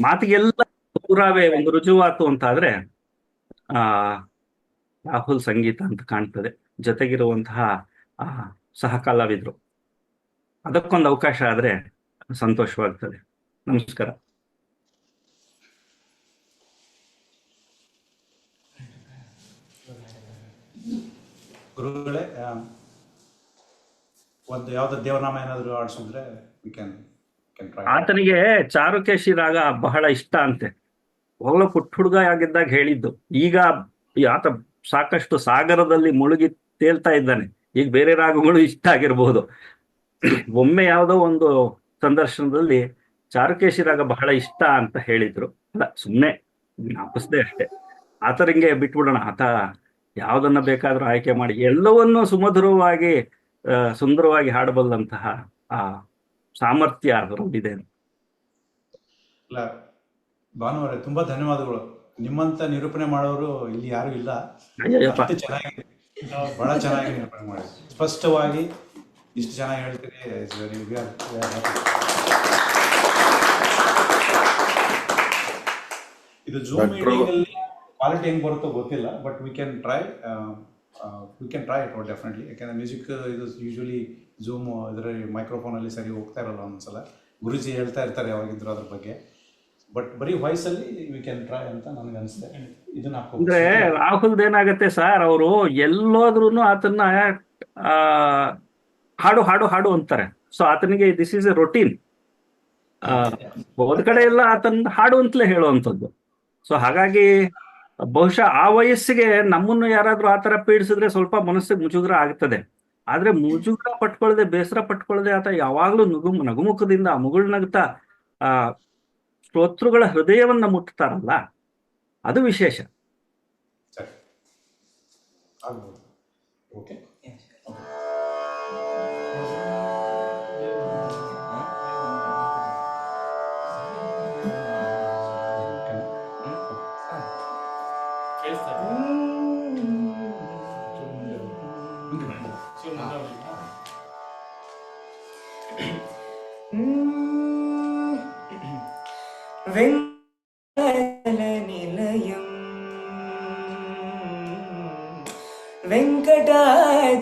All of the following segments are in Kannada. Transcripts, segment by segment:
ಮಾತಿಗೆಲ್ಲ ಪುರಾವೆ ಒಂದು ರುಜುವಾತು ಅಂತ ಆದ್ರೆ ಆ ರಾಹುಲ್ ಸಂಗೀತ ಅಂತ ಕಾಣ್ತದೆ. ಜೊತೆಗಿರುವಂತಹ ಆ ಸಹ ಕಲಾವಿದ್ರು, ಅದಕ್ಕೊಂದು ಅವಕಾಶ ಆದ್ರೆ ಸಂತೋಷವಾಗ್ತದೆ. ನಮಸ್ಕಾರ. ಗುರುಗಳೇ, ಒಂದು ಯಾವ್ದು ದೇವರನಾಮ ಏನಾದರೂ ಆಡಿಸಿದ್ರೆ ವಿ ಕ್ಯಾನ್ ಟ್ರೈ. ಆತನಿಗೆ ಚಾರುಕೇಶಿ ರಾಗ ಬಹಳ ಇಷ್ಟ ಅಂತೆ. ಒಳ್ಳೆ ಪುಟ್ಟ ಹುಡುಗ ಆಗಿದ್ದಾಗ ಹೇಳಿದ್ದು. ಈಗ ಆತ ಸಾಕಷ್ಟು ಸಾಗರದಲ್ಲಿ ಮುಳುಗಿ ತೇಲ್ತಾ ಇದ್ದಾನೆ. ಈಗ ಬೇರೆ ರಾಗಗಳು ಇಷ್ಟ ಆಗಿರ್ಬೋದು. ಒಮ್ಮೆ ಯಾವುದೋ ಒಂದು ಸಂದರ್ಶನದಲ್ಲಿ ಚಾರುಕೇಶಿ ರಾಗ ಬಹಳ ಇಷ್ಟ ಅಂತ ಹೇಳಿದ್ರು. ಅಲ್ಲ, ಸುಮ್ಮನೆ ಜ್ಞಾಪಿಸ್ದೆ ಅಷ್ಟೇ. ಆತನಿಗೆ ಬಿಟ್ಬಿಡೋಣ. ಆತ ಯಾವುದನ್ನ ಬೇಕಾದ್ರೂ ಆಯ್ಕೆ ಮಾಡಿ ಎಲ್ಲವನ್ನೂ ಸುಮಧುರವಾಗಿ ಸುಂದರವಾಗಿ ಹಾಡಬಲ್ಲಂತಹ ಆ ಸಾಮರ್ಥ್ಯ ಅದರಲ್ಲಿದೆ. ಇಲ್ಲ ಭಾನುವಾರ ತುಂಬಾ ಧನ್ಯವಾದಗಳು. ನಿಮ್ಮಂತ ನಿರೂಪಣೆ ಮಾಡೋರು ಇಲ್ಲಿ ಯಾರು ಇಲ್ಲ. ಅಯ್ಯಪ್ಪ, ಅಷ್ಟು ಚೆನ್ನಾಗಿ, ಬಹಳ ಚೆನ್ನಾಗಿ ನಿರೂಪಣೆ ಮಾಡಿ, ಸ್ಪಷ್ಟವಾಗಿ ಇಷ್ಟು ಚೆನ್ನಾಗಿ ಹೇಳ್ತೀರಿ. ಇದು ಜೂಮ್ ಮೀಟಿಂಗ್ ಅಲ್ಲಿ ಕ್ವಾಲಿಟಿ ಹೆಂಗ್ ಬರುತ್ತೋ ಗೊತ್ತಿಲ್ಲ, but we can try it definitely. ಯಾಕಂದ್ರೆ ಮ್ಯೂಸಿಕ್ ಇದು ಯೂಶಲಿ ಜೂಮ್ ಇದರಲ್ಲಿ ಮೈಕ್ರೋಫೋನಲ್ಲಿ ಸರಿ ಹೋಗ್ತಾ ಇರಲ್ಲ ಒಂದ್ಸಲ. ಗುರುಜಿ ಹೇಳ್ತಾ ಇರ್ತಾರೆ ಯಾವಾಗಿದ್ರು ಅದ್ರ ಬಗ್ಗೆ, ಬಟ್ ಬರೀ ವಾಯ್ಸ್ ಅಲ್ಲಿ ವಿ ಕ್ಯಾನ್ ಟ್ರೈ ಅಂತ ನನಗೆ ಅನಿಸುತ್ತೆ. ಇದನ್ನ ಅಂದ್ರೆ ರಾಹುಲ್ದ ಏನಾಗತ್ತೆ ಸರ್, ಅವರು ಎಲ್ಲೋದ್ರೂ ಆತನ್ನ ಆ ಹಾಡು ಹಾಡು ಹಾಡು ಅಂತಾರೆ. ಸೊ ಆತನಿಗೆ ದಿಸ್ ಈಸ್ ಎ ರೊಟೀನ್. ಹೋದ ಕಡೆ ಎಲ್ಲ ಆತನ ಹಾಡು ಅಂತಲೇ ಹೇಳುವಂಥದ್ದು. ಸೊ ಹಾಗಾಗಿ ಬಹುಶಃ ಆ ವಯಸ್ಸಿಗೆ ನಮ್ಮನ್ನು ಯಾರಾದ್ರೂ ಆತರ ಪೀಡಿಸಿದ್ರೆ ಸ್ವಲ್ಪ ಮನಸ್ಸಿಗೆ ಮುಜುಗರ ಆಗ್ತದೆ. ಆದ್ರೆ ಮುಜುಗರ ಪಟ್ಕೊಳ್ಳದೆ, ಬೇಸರ ಪಟ್ಕೊಳ್ಳದೆ ಆತ ಯಾವಾಗ್ಲೂ ನಗುಮುಖದಿಂದ ಮುಗುಳ್ನಗ್ತಾ ಆ ಶ್ರೋತೃಗಳ ಹೃದಯವನ್ನ ಮುಟ್ತಾರಲ್ಲ, ಅದು ವಿಶೇಷ. ಸರಿ, ಆಗ್ಬೋದು. ಓಕೆ.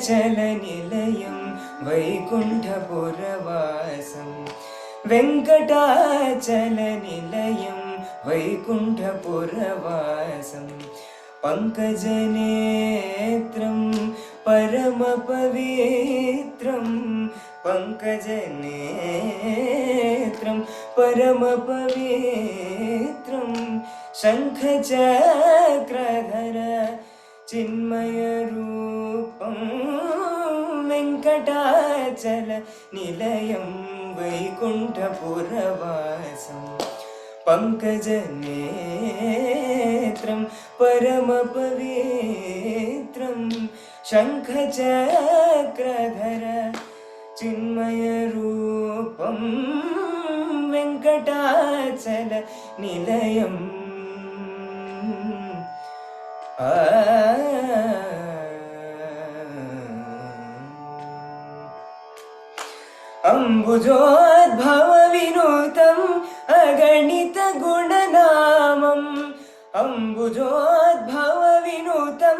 వెంకటాచలనిలయం వైకుంఠపురవాసం వెంకటాచలనిలయం వైకుంఠపురవాసం పంకజనేత్రం పరమపవిత్రం పంకజనేత్రం పరమపవిత్రం శంఖచక్రధర చిన్మయరూపం వెంకటాచల నిలయం వైకుంఠపురవాసం పంకజనేత్రం పరమపవిత్రం శంఖచక్రధర చిన్మయరూపం వెంకటాచల నిలయం అంబుజోద్భవ వినూతం అగణిత గుణనామం అంబుజోద్భవ వినూతం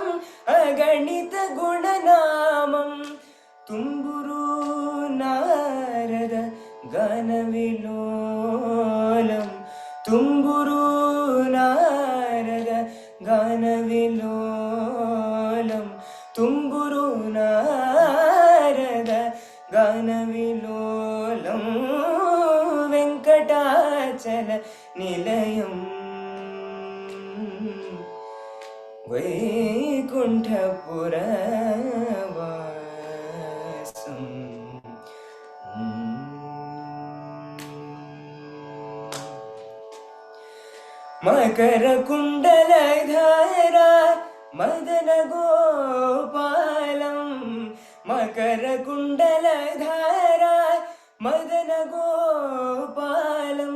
అగణిత గుణనామం తుంబురు నారద గాన విలోలం తుంబురు నారద గాన విలోలం తుంబురు నారద గాన విలోలం వెంకటాచల నిలయం వైకుంఠపురవాసం మకర కుండలధార మదన గోపాలం మకర కుండలధార మదన గోపాలం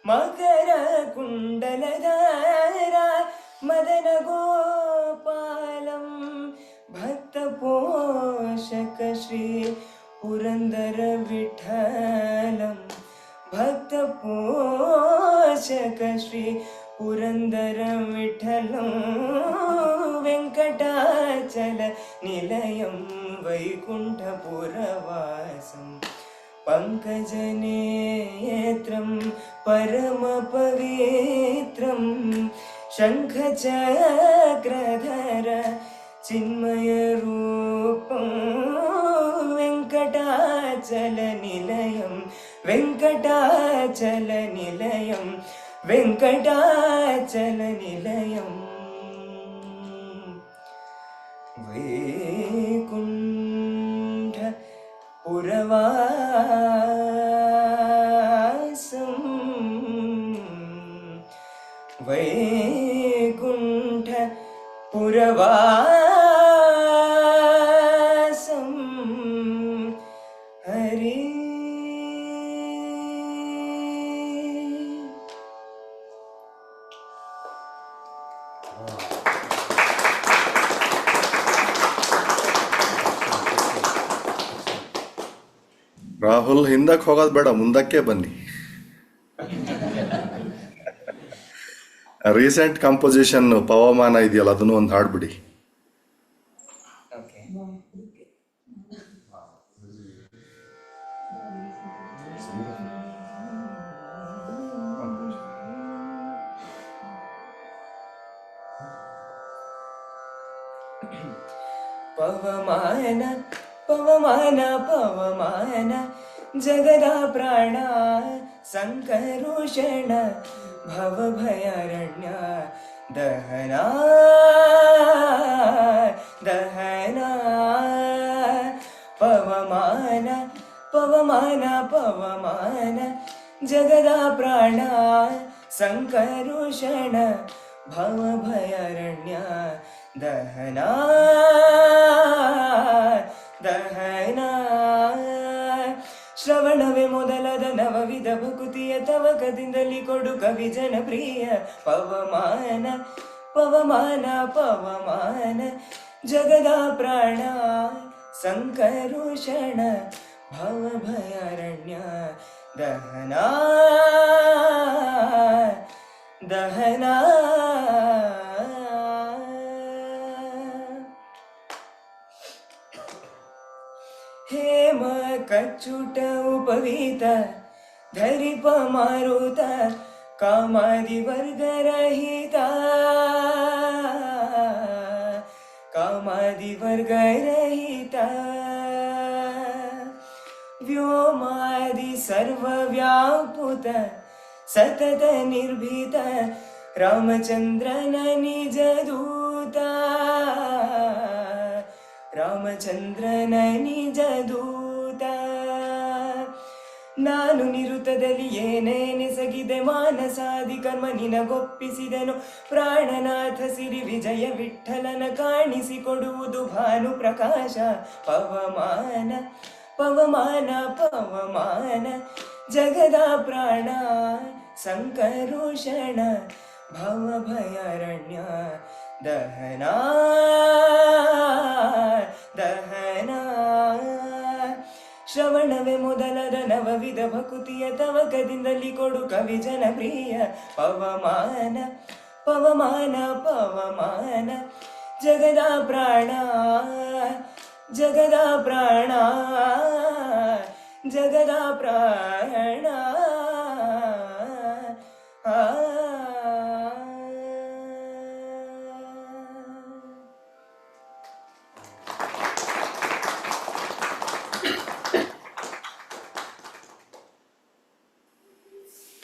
మకర కుండలధార మదన గోపాలం భక్త పోషక శ్రీ పురందర విఠలం భక్త పోషక पोषक श्री पुरंदर विठ्ठलं वेंकटाचल निलयं वैकुण्ठपुरवासं पंकजनेत्रं परमपवित्रं शङ्खचक्रधर चिन्मयरूपं वेङ्कटाचलनिलयं वेङ्कटाचलनिलयं वेङ्कटाचलनिलयं वैकुण्ठपुरवासं वैकुण्ठपुरवासं हरि ರಾಹುಲ್, ಹಿಂದಕ್ಕೆ ಹೋಗೋದು ಬೇಡ, ಮುಂದಕ್ಕೆ ಬನ್ನಿ. ರೀಸೆಂಟ್ ಕಂಪೋಸಿಷನ್ ಪವಮಾನ ಇದೆಯಲ್ಲ, ಅದನ್ನು ಒಂದು ಹಾಡ್ಬಿಡಿ. ಓಕೆ ಪವಮಾನ ಪವಮಾನ ಪವಮಾನ ಜಗದ ಪ್ರಾಣ ಸಂಕರುಷಣ ಭವಭಯಾರಣ್ಯ ದಹನ ದಹನ ಪವಮಾನ ಪವಮಾನ ಪವಮಾನ ಜಗದ ಪ್ರಾಣ ಸಂಕರುಷಣ ಭವಭಯಾರಣ್ಯ ದಹನ ದಹನ ಶ್ರವಣವೇ ಮೊದಲಾದ ನವವಿಧ ಭಕುತಿಯ ತವಕದಿಂದಲಿ ಕೊಡು ಕವಿ ಜನಪ್ರಿಯ ಪವಮಾನ ಪವಮಾನ ಪವಮಾನ ಜಗದ ಪ್ರಾಣ ಸಂಕರುಷಣ ಭವಭಯಾರಣ್ಯ ದಹನ ದಹನ ಹೇಮ ಕಚ್ಚುಟ ಉಪವೀತ ಧರಿಪ ಮಾರುತ ಕಾಮಾದಿ ವರ್ಗರಹಿತ ಕಾಮಾದಿ ವರ್ಗರಹಿತ ವ್ಯೋಮಾದಿ ಸರ್ವವ್ಯಾಪುತ ಸತತ ನಿರ್ಭೀತ ರಾಮಚಂದ್ರನ ನಿಜ ದೂತ ರಾಮಚಂದ್ರನ ನಿಜ ದೂತ ನಾನು ನಿರುತದಲ್ಲಿ ಏನೇನೆಸಗಿದೆ ಮಾನಸಾದಿ ಕರ್ಮ ನಿನಗೊಪ್ಪಿಸಿದೆನು ಪ್ರಾಣನಾಥ ಸಿರಿ ವಿಜಯ ವಿಠಲನ ಕಾಣಿಸಿಕೊಡುವುದು ಭಾನು ಪ್ರಕಾಶ ಪವಮಾನ ಪವಮಾನ ಪವಮಾನ ಜಗದ ಪ್ರಾಣ ಸಂಕರುಷಣ ಭವಭಯಾರಣ್ಯ ದಹನ ದಹನ ಶ್ರವಣವೇ ಮೊದಲಾದ ನವವಿಧ ಭಕುತಿಯ ತವಕದಿಂದಲಿ ಕೊಡು ಕವಿ ಜನಪ್ರಿಯ ಪವಮಾನ ಪವಮಾನ ಪವಮಾನ ಜಗದ ಪ್ರಾಣ ಜಗದ ಪ್ರಾಣ ಜಗದ ಪ್ರಾಣ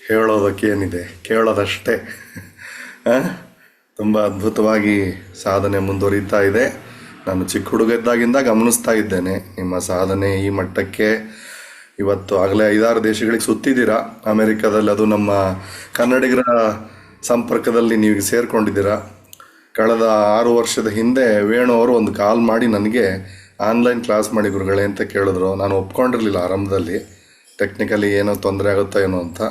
ಹೇಳೋದಕ್ಕೇನಿದೆ, ಕೇಳೋದಷ್ಟೇ. ತುಂಬ ಅದ್ಭುತವಾಗಿ ಸಾಧನೆ ಮುಂದುವರಿತಾ ಇದೆ. ನಾನು ಚಿಕ್ಕ ಹುಡುಗ ಇದ್ದಾಗಿಂದ ಗಮನಿಸ್ತಾ ಇದ್ದೇನೆ ನಿಮ್ಮ ಸಾಧನೆ ಈ ಮಟ್ಟಕ್ಕೆ. ಇವತ್ತು ಆಗಲೇ 5-6 ದೇಶಗಳಿಗೆ ಸುತ್ತಿದ್ದೀರಾ. ಅಮೆರಿಕದಲ್ಲಿ, ಅದು ನಮ್ಮ ಕನ್ನಡಿಗರ ಸಂಪರ್ಕದಲ್ಲಿ ನೀವು ಸೇರಿಕೊಂಡಿದ್ದೀರಾ. ಕಳೆದ 6 ವರ್ಷದ ಹಿಂದೆ ವೇಣು ಅವರು ಒಂದು ಕಾಲ್ ಮಾಡಿ ನನಗೆ ಆನ್ಲೈನ್ ಕ್ಲಾಸ್ ಮಾಡಿ ಗುರುಗಳೇ ಅಂತ ಕೇಳಿದ್ರು. ನಾನು ಒಪ್ಕೊಂಡಿರಲಿಲ್ಲ ಆರಂಭದಲ್ಲಿ, ಟೆಕ್ನಿಕಲಿ ಏನೋ ತೊಂದರೆ ಆಗುತ್ತೋ ಏನೋ ಅಂತ.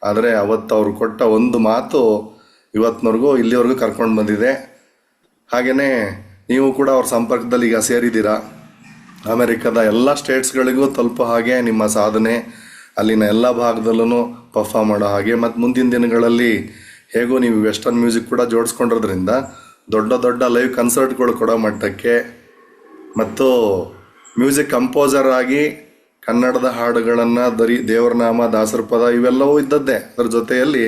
ಆದರೆ ಅವತ್ತು ಅವರು ಕೊಟ್ಟ ಒಂದು ಮಾತು ಇವತ್ತಿನವರೆಗೂ ಇಲ್ಲಿವರೆಗೂ ಕರ್ಕೊಂಡು ಬಂದಿದೆ. ಹಾಗೆಯೇ ನೀವು ಕೂಡ ಅವ್ರ ಸಂಪರ್ಕದಲ್ಲಿ ಈಗ ಸೇರಿದ್ದೀರಾ. ಅಮೆರಿಕದ ಎಲ್ಲ ಸ್ಟೇಟ್ಸ್ಗಳಿಗೂ ತಲುಪೋ ಹಾಗೆ ನಿಮ್ಮ ಸಾಧನೆ ಅಲ್ಲಿನ ಎಲ್ಲ ಭಾಗದಲ್ಲೂ ಪರ್ಫಾರ್ಮ್ ಮಾಡೋ ಹಾಗೆ. ಮತ್ತು ಮುಂದಿನ ದಿನಗಳಲ್ಲಿ ಹೇಗೂ ನೀವು ವೆಸ್ಟರ್ನ್ ಮ್ಯೂಸಿಕ್ ಕೂಡ ಜೋಡಿಸ್ಕೊಂಡಿರೋದ್ರಿಂದ ದೊಡ್ಡ ದೊಡ್ಡ ಲೈವ್ ಕನ್ಸರ್ಟ್ಗಳು ಕೊಡೋ ಮಟ್ಟಕ್ಕೆ, ಮತ್ತು ಮ್ಯೂಸಿಕ್ ಕಂಪೋಸರ್ ಆಗಿ ಕನ್ನಡದ ಹಾಡುಗಳನ್ನು ದೇವರ ನಾಮ, ದಾಸರ ಪದ ಇವೆಲ್ಲವೂ ಇದ್ದದ್ದೇ. ಅದರ ಜೊತೆಯಲ್ಲಿ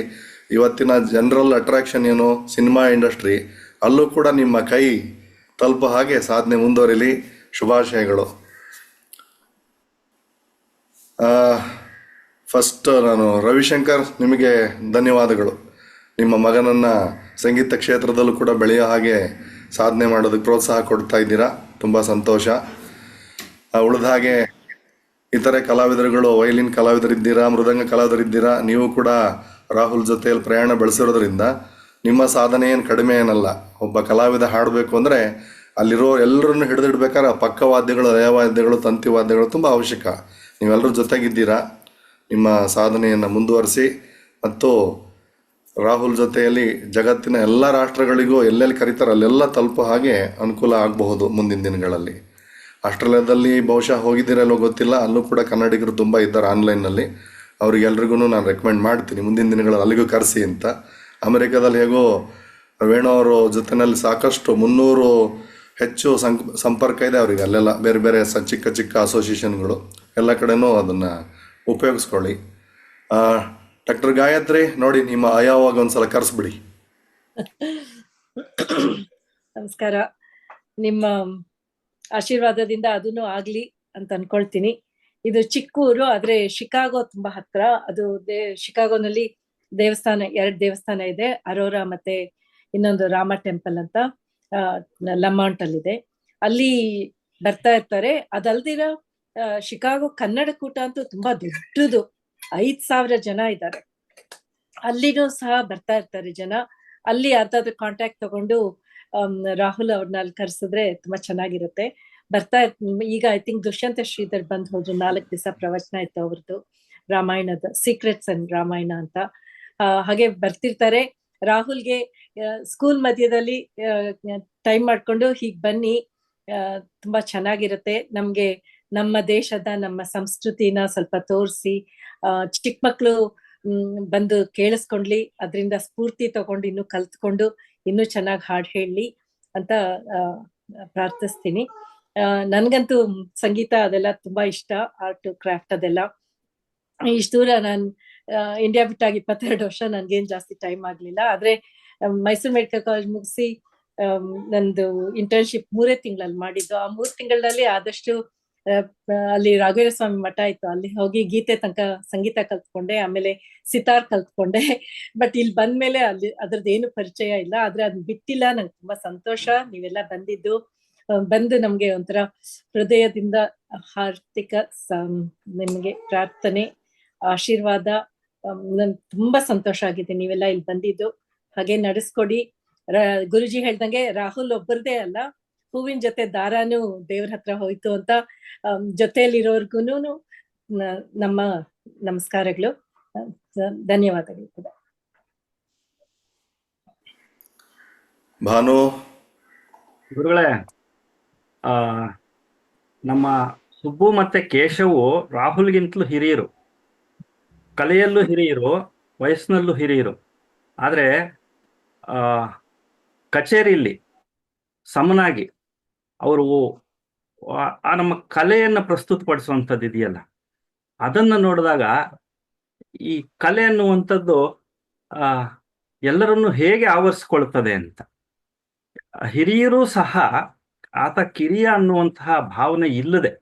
ಇವತ್ತಿನ ಜನರಲ್ ಅಟ್ರಾಕ್ಷನ್ ಏನು ಸಿನಿಮಾ ಇಂಡಸ್ಟ್ರಿ, ಅಲ್ಲೂ ಕೂಡ ನಿಮ್ಮ ಕೈ ತಲುಪೋ ಹಾಗೆ ಸಾಧನೆ ಮುಂದುವರಿಲಿ. ಶುಭಾಶಯಗಳು. ಫಸ್ಟ್ ನಾನು ರವಿಶಂಕರ್, ನಿಮಗೆ ಧನ್ಯವಾದಗಳು. ನಿಮ್ಮ ಮಗನನ್ನು ಸಂಗೀತ ಕ್ಷೇತ್ರದಲ್ಲೂ ಕೂಡ ಬೆಳೆಯೋ ಹಾಗೆ ಸಾಧನೆ ಮಾಡೋದಕ್ಕೆ ಪ್ರೋತ್ಸಾಹ ಕೊಡ್ತಾ ಇದ್ದೀರಾ, ತುಂಬ ಸಂತೋಷ. ಉಳಿದ ಹಾಗೆ ಇತರೆ ಕಲಾವಿದರುಗಳು, ವಯಲಿನ್ ಕಲಾವಿದರಿದ್ದೀರಾ, ಮೃದಂಗ ಕಲಾವಿದರಿದ್ದೀರಾ. ನೀವು ಕೂಡ ರಾಹುಲ್ ಜೊತೆಯಲ್ಲಿ ಪ್ರಯಾಣ ಬೆಳೆಸಿರೋದ್ರಿಂದ ನಿಮ್ಮ ಸಾಧನೆ ಏನು ಕಡಿಮೆ ಏನಲ್ಲ. ಒಬ್ಬ ಕಲಾವಿದ ಹಾಡಬೇಕು ಅಂದರೆ ಅಲ್ಲಿರೋ ಎಲ್ಲರನ್ನು ಹಿಡಿದಿಡ್ಬೇಕಾದ್ರೆ ಪಕ್ಕವಾದ್ಯಗಳು, ಲಯವಾದ್ಯಗಳು, ತಂತಿವಾದ್ಯಗಳು ತುಂಬ ಅವಶ್ಯಕ. ನೀವೆಲ್ಲರೂ ಜೊತೆಗಿದ್ದೀರಾ. ನಿಮ್ಮ ಸಾಧನೆಯನ್ನು ಮುಂದುವರಿಸಿ ಮತ್ತು ರಾಹುಲ್ ಜೊತೆಯಲ್ಲಿ ಜಗತ್ತಿನ ಎಲ್ಲ ರಾಷ್ಟ್ರಗಳಿಗೂ ಎಲ್ಲೆಲ್ಲಿ ಕರೀತಾರೆ ಅಲ್ಲೆಲ್ಲ ತಲುಪೋ ಹಾಗೆ ಅನುಕೂಲ ಆಗಬಹುದು ಮುಂದಿನ ದಿನಗಳಲ್ಲಿ. ಆಸ್ಟ್ರೇಲಿಯಾದಲ್ಲಿ ಬಹುಶಃ ಹೋಗಿದ್ದೀರಲ್ಲೋ ಗೊತ್ತಿಲ್ಲ, ಅಲ್ಲೂ ಕೂಡ ಕನ್ನಡಿಗರು ತುಂಬ ಇದ್ದಾರೆ ಆನ್ಲೈನ್ನಲ್ಲಿ. ಅವ್ರಿಗೆಲ್ರಿಗೂ ನಾನು ರೆಕಮೆಂಡ್ ಮಾಡ್ತೀನಿ ಮುಂದಿನ ದಿನಗಳಲ್ಲಿ ಅಲ್ಲಿಗೂ ಕರೆಸಿ ಅಂತ. ಅಮೆರಿಕಾದಲ್ಲಿ ಹೇಗೋ ವೇಣು ಅವರ ಜೊತೆಯಲ್ಲಿ ಸಾಕಷ್ಟು 300 ಹೆಚ್ಚು ಸಂಪರ್ಕ ಇದೆ ಅವರಿಗೆ. ಅಲ್ಲೆಲ್ಲ ಬೇರೆ ಬೇರೆ ಚಿಕ್ಕ ಚಿಕ್ಕ ಅಸೋಸಿಯೇಷನ್ಗಳು ಎಲ್ಲ ಕಡೆನೂ ಅದನ್ನು ಉಪಯೋಗಿಸ್ಕೊಳ್ಳಿ. ಡಾಕ್ಟರ್ ಗಾಯತ್ರಿ, ನೋಡಿ ನಿಮ್ಮ ಆಯಾವಾಗ ಒಂದ್ಸಲ ಕರೆಸ್ಬಿಡಿ. ನಮಸ್ಕಾರ. ನಿಮ್ಮ ಆಶೀರ್ವಾದದಿಂದ ಅದನ್ನು ಆಗ್ಲಿ ಅಂತ ಅನ್ಕೊಳ್ತೀನಿ. ಇದು ಚಿಕ್ಕ ಊರು, ಆದ್ರೆ ಶಿಕಾಗೋ ತುಂಬಾ ಹತ್ರ. ಅದು ಶಿಕಾಗೋನಲ್ಲಿ ದೇವಸ್ಥಾನ, 2 ದೇವಸ್ಥಾನ ಇದೆ, ಅರೋರಾ ಮತ್ತೆ ಇನ್ನೊಂದು ರಾಮ ಟೆಂಪಲ್ ಅಂತ ಲಮಾಂಟ್ ಅಲ್ಲಿದೆ. ಅಲ್ಲಿ ಬರ್ತಾ ಇರ್ತಾರೆ. ಅದಲ್ದಿರ ಶಿಕಾಗೋ ಕನ್ನಡ ಕೂಟ ಅಂತೂ ತುಂಬಾ ದೊಡ್ಡದು, 5,000 ಜನ ಇದ್ದಾರೆ. ಅಲ್ಲಿನೂ ಸಹ ಬರ್ತಾ ಇರ್ತಾರೆ ಜನ. ಅಲ್ಲಿ ಯಾರ್ದಾದ್ರು ಕಾಂಟ್ಯಾಕ್ಟ್ ತಗೊಂಡು ರಾಹುಲ್ ಅವ್ರನ್ನ ಅಲ್ಲಿ ಕರ್ಸಿದ್ರೆ ತುಂಬಾ ಚೆನ್ನಾಗಿರುತ್ತೆ. ಈಗ ಐ ಥಿಂಕ್ ದುಷ್ಯಂತ ಶ್ರೀಧರ್ ಬಂದ್ ಹೋದ್ರು. 4 ದಿವಸ ಪ್ರವಚನ ಇತ್ತು ಅವ್ರದ್ದು, ರಾಮಾಯಣದ ಸೀಕ್ರೆಟ್ಸ್ ಅಂಡ್ ರಾಮಾಯಣ ಅಂತ. ಹಾಗೆ ಬರ್ತಿರ್ತಾರೆ. ರಾಹುಲ್ಗೆ ಸ್ಕೂಲ್ ಮಧ್ಯದಲ್ಲಿ ಟೈಮ್ ಮಾಡ್ಕೊಂಡು ಹೀಗ್ ಬನ್ನಿ, ತುಂಬಾ ಚೆನ್ನಾಗಿರುತ್ತೆ. ನಮ್ಗೆ ನಮ್ಮ ದೇಶದ, ನಮ್ಮ ಸಂಸ್ಕೃತಿನ ಸ್ವಲ್ಪ ತೋರಿಸಿ, ಚಿಕ್ಕ ಮಕ್ಳು ಬಂದು ಕೇಳಿಸ್ಕೊಂಡ್ಲಿ, ಅದರಿಂದ ಸ್ಫೂರ್ತಿ ತಗೊಂಡು ಇನ್ನೂ ಕಲ್ತ್ಕೊಂಡು ಇನ್ನೂ ಚೆನ್ನಾಗಿ ಹಾಡು ಹೇಳಲಿ ಅಂತ ಪ್ರಾರ್ಥಿಸ್ತೀನಿ. ನನ್ಗಂತೂ ಸಂಗೀತ ಅದೆಲ್ಲ ತುಂಬಾ ಇಷ್ಟ, ಆರ್ಟ್ ಕ್ರಾಫ್ಟ್ ಅದೆಲ್ಲ. ಇಷ್ಟು ದೂರ ನಾನು ಇಂಡಿಯಾ ಬಿಟ್ಟಾಗ 22 ವರ್ಷ, ನನ್ಗೇನ್ ಜಾಸ್ತಿ ಟೈಮ್ ಆಗ್ಲಿಲ್ಲ. ಆದ್ರೆ ಮೈಸೂರು ಮೆಡಿಕಲ್ ಕಾಲೇಜ್ ಮುಗಿಸಿ ನಂದು ಇಂಟರ್ನ್ಶಿಪ್ 3 ತಿಂಗಳಲ್ಲಿ ಮಾಡಿದ್ದು. ಆ 3 ತಿಂಗಳಲ್ಲಿ ಆದಷ್ಟು ಅಲ್ಲಿ ರಾಘವೇಂದ್ರ ಸ್ವಾಮಿ ಮಠ ಇತ್ತು, ಅಲ್ಲಿ ಹೋಗಿ ಗೀತೆ ತನಕ ಸಂಗೀತ ಕಲ್ತ್ಕೊಂಡೆ, ಆಮೇಲೆ ಸಿತಾರ್ ಕಲ್ತ್ಕೊಂಡೆ. ಬಟ್ ಇಲ್ಲಿ ಬಂದ್ಮೇಲೆ ಅದ್ರದ್ದು ಏನು ಪರಿಚಯ ಇಲ್ಲ. ಆದ್ರೆ ಅದನ್ನ ಬಿಟ್ಟಿಲ್ಲ. ನಂಗೆ ತುಂಬಾ ಸಂತೋಷ ನೀವೆಲ್ಲ ಬಂದು ನಮ್ಗೆ ಒಂಥರ ಹೃದಯದಿಂದ ಹಾರ್ದಿಕ ನಿಮ್ಗೆ ಪ್ರಾರ್ಥನೆ, ಆಶೀರ್ವಾದ. ನನ್ ತುಂಬಾ ಸಂತೋಷ ಆಗಿದೆ ನೀವೆಲ್ಲ ಇಲ್ಲಿ ಬಂದಿದ್ದು. ಹಾಗೆ ನಡೆಸ್ಕೊಡಿ. ಗುರುಜಿ ಹೇಳ್ದಂಗೆ ರಾಹುಲ್ ಒಬ್ಬರದೇ ಅಲ್ಲ, ಹೂವಿನ ಜೊತೆ ದಾರಾನು ದೇವ್ರ ಹತ್ರ ಹೋಯ್ತು ಅಂತ. ಜೊತೆಯಲ್ಲಿರೋರ್ಗುನು ನಮ್ಮ ನಮಸ್ಕಾರಗಳು, ಧನ್ಯವಾದಗಳು ಕೂಡ. ಭಾನು ಗುರುಗಳೇ, ನಮ್ಮ ಸುಬ್ಬು ಮತ್ತೆ ಕೇಶವು ರಾಹುಲ್ಗಿಂತಲೂ ಹಿರಿಯರು, ಕಲೆಯಲ್ಲೂ ಹಿರಿಯರು, ವಯಸ್ಸಿನಲ್ಲೂ ಹಿರಿಯರು. ಆದರೆ ಕಚೇರಿಯಲ್ಲಿ ಸಮನಾಗಿ ಅವರು ಆ ನಮ್ಮ ಕಲೆಯನ್ನು ಪ್ರಸ್ತುತಪಡಿಸುವಂಥದ್ದು ಇದೆಯಲ್ಲ, ಅದನ್ನು ನೋಡಿದಾಗ ಈ ಕಲೆ ಅನ್ನುವಂಥದ್ದು ಎಲ್ಲರನ್ನು ಹೇಗೆ ಆವರಿಸ್ಕೊಳ್ತದೆ ಅಂತ. ಹಿರಿಯರೂ ಸಹ ಆತ ಕಿರಿಯ ಅನ್ನುವಂತಹ ಭಾವನೆ ಇಲ್ಲದೆ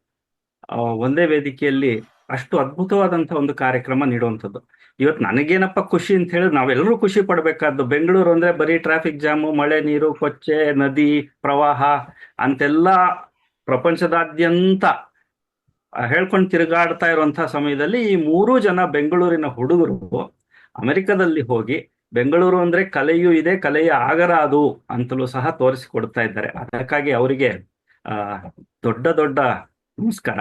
ಒಂದೇ ವೇದಿಕೆಯಲ್ಲಿ ಅಷ್ಟು ಅದ್ಭುತವಾದಂಥ ಒಂದು ಕಾರ್ಯಕ್ರಮ ನೀಡುವಂಥದ್ದು. ಇವತ್ತು ನನಗೇನಪ್ಪ ಖುಷಿ ಅಂತ ಹೇಳಿದ್ರೆ, ನಾವೆಲ್ಲರೂ ಖುಷಿ ಪಡಬೇಕಾದ್ದು. ಬೆಂಗಳೂರು ಅಂದ್ರೆ ಬರೀ ಟ್ರಾಫಿಕ್ ಜಾಮು, ಮಳೆ ನೀರು, ಕೊಚ್ಚೆ, ನದಿ ಪ್ರವಾಹ ಅಂತೆಲ್ಲ ಪ್ರಪಂಚದಾದ್ಯಂತ ಹೇಳ್ಕೊಂಡು ತಿರುಗಾಡ್ತಾ ಇರುವಂತಹ ಸಮಯದಲ್ಲಿ ಈ 3 ಜನ ಬೆಂಗಳೂರಿನ ಹುಡುಗರು ಅಮೆರಿಕದಲ್ಲಿ ಹೋಗಿ ಬೆಂಗಳೂರು ಅಂದ್ರೆ ಕಲೆಯೂ ಇದೆ, ಕಲೆಯ ಆಗರ ಅದು ಅಂತಲೂ ಸಹ ತೋರಿಸಿಕೊಡ್ತಾ ಇದ್ದಾರೆ. ಅದಕ್ಕಾಗಿ ಅವರಿಗೆ ದೊಡ್ಡ ದೊಡ್ಡ ನಮಸ್ಕಾರ.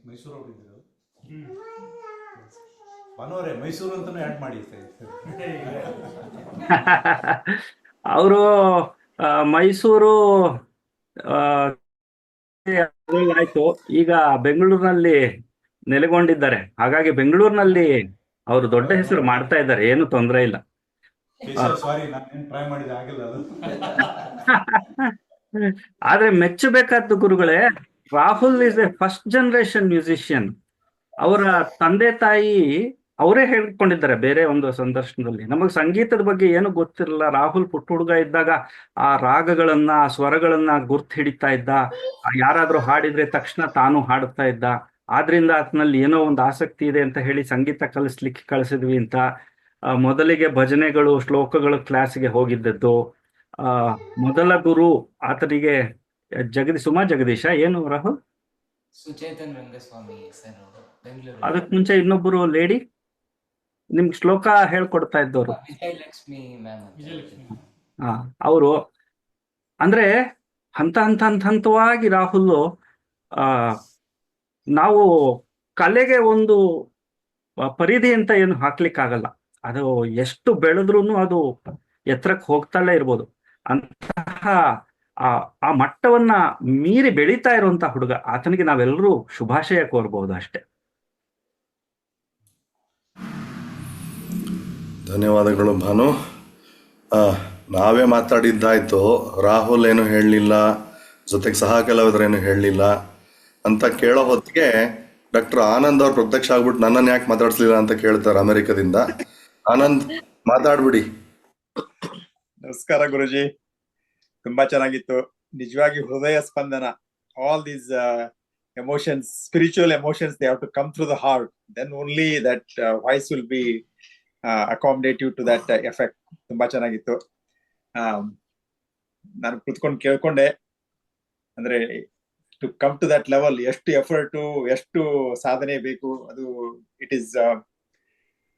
ಮೈಸೂರು ಭಾನುವಾರ ಮೈಸೂರು ಅಂತಾನು ಆ್ಯಡ್ ಮಾಡಿ. ಅವರು ಮೈಸೂರು ಆಯ್ತು, ಈಗ ಬೆಂಗಳೂರಿನಲ್ಲಿ ನೆಲೆಗೊಂಡಿದ್ದಾರೆ. ಹಾಗಾಗಿ ಬೆಂಗಳೂರಿನಲ್ಲಿ ಅವರು ದೊಡ್ಡ ಹೆಸರು ಮಾಡ್ತಾ ಇದ್ದಾರೆ, ಏನು ತೊಂದರೆ ಇಲ್ಲ. ಕೇಶವ್ ಸಾರಿ, ನಾನೇನು ಟ್ರೈ ಮಾಡಿದೆ ಆಗಿಲ್ಲ ಅದು. ಆದ್ರೆ ಮೆಚ್ಚಬೇಕಾದ್ದು ಗುರುಗಳೇ, Rahul is A first generation musician. ಅವರ ತಂದೆ ತಾಯಿ ಅವರೇ ಹೇಳ್ಕೊಂಡಿದ್ದಾರೆ ಬೇರೆ ಒಂದು ಸಂದರ್ಶನದಲ್ಲಿ, ನಮಗೆ ಸಂಗೀತದ ಬಗ್ಗೆ ಏನು ಗೊತ್ತಿರಲಿಲ್ಲ. ರಾಹುಲ್ ಪುಟ್ಟ ಹುಡುಗ ಇದ್ದಾಗ ಆ ರಾಗಗಳನ್ನ, ಆ ಸ್ವರಗಳನ್ನ ಗುರ್ತು ಹಿಡಿತಾ ಇದ್ದ. ಯಾರಾದ್ರೂ ಹಾಡಿದ್ರೆ ತಕ್ಷಣ ತಾನು ಹಾಡುತ್ತಾ ಇದ್ದ. ಆದ್ರಿಂದ ಆತನಲ್ಲಿ ಏನೋ ಒಂದು ಆಸಕ್ತಿ ಇದೆ ಅಂತ ಹೇಳಿ ಸಂಗೀತ ಕಲಿಸ್ಲಿಕ್ಕೆ ಕಳಿಸಿದ್ವಿ ಅಂತ. ಮೊದಲಿಗೆ ಭಜನೆಗಳು, ಶ್ಲೋಕಗಳು ಕ್ಲಾಸ್ಗೆ ಹೋಗಿದ್ದದ್ದು. ಮೊದಲ ಗುರು ಆತನಿಗೆ ಜಗದೀಶ ಏನು ರಾಹುಲ್? ಸುಚೇತನ್ ರಂಗಸ್ವಾಮಿ ಸರ್ ಅವರು ಬೆಂಗಳೂರು. ಅದಕ್ಕೆ ಮುಂಚೆ ಇನ್ನೊಬ್ಬರು ಲೇಡಿ ನಿಮ್ಗೆ ಶ್ಲೋಕ ಹೇಳ್ಕೊಡ್ತಾ ಇದ್ದವರು ವಿಜಯಲಕ್ಷ್ಮಿ ಮ್ಯಾಮ್. ಅವರು ಅಂದ್ರೆ ಹಂತವಾಗಿ ರಾಹುಲ್, ನಾವು ಕಲೆಗೆ ಒಂದು ಪರಿಧಿ ಅಂತ ಏನು ಹಾಕ್ಲಿಕ್ಕಾಗಲ್ಲ. ಅದು ಎಷ್ಟು ಬೆಳೆದ್ರೂ ಅದು ಎತ್ತರಕ್ಕೆ ಹೋಗ್ತಲೇ ಇರ್ಬೋದು. ಅಂತಹ ಆ ಮಟ್ಟವನ್ನ ಮೀರಿ ಬೆಳೀತಾ ಇರುವಂತ ಹುಡುಗ, ಆತನಿಗೆ ನಾವೆಲ್ಲರೂ ಶುಭಾಶಯ ಕೋರಬಹುದು ಅಷ್ಟೇ. ಧನ್ಯವಾದಗಳು ಭಾನು. ನಾವೇ ಮಾತಾಡಿದ್ದಾಯ್ತು, ರಾಹುಲ್ ಏನು ಹೇಳಲಿಲ್ಲ, ಜೊತೆಗೆ ಸಹ ಕೆಲವರೇನು ಹೇಳಲಿಲ್ಲ ಅಂತ ಕೇಳೋ ಹೊತ್ತಿಗೆ ಡಾಕ್ಟರ್ ಆನಂದ್ ಅವ್ರು ಪ್ರತ್ಯಕ್ಷ ಆಗ್ಬಿಟ್ಟು ನನ್ನನ್ನು ಯಾಕೆ ಮಾತಾಡ್ಸ್ಲಿಲ್ಲ ಅಂತ ಕೇಳ್ತಾರೆ ಅಮೆರಿಕದಿಂದ. ಆನಂದ್, ಮಾತಾಡ್ಬಿಡಿ. ನಮಸ್ಕಾರ ಗುರುಜಿ, ತುಂಬಾ ಚೆನ್ನಾಗಿತ್ತು. ನಿಜವಾಗಿ ಹೃದಯ ಸ್ಪಂದನ. All these emotions, spiritual emotions, they have to come through the heart, then only that voice will be accommodative to that effect. ತುಂಬಾ ಚೆನ್ನಾಗಿತ್ತು. ನಾನು ಕುತ್ಕೊಂಡು ಕೇಳ್ಕೊಂಡೆ, ಅಂದ್ರೆ to come to that level ಎಷ್ಟು ಎಫರ್ಟು, ಎಷ್ಟು ಸಾಧನೆ ಬೇಕು, ಅದು it is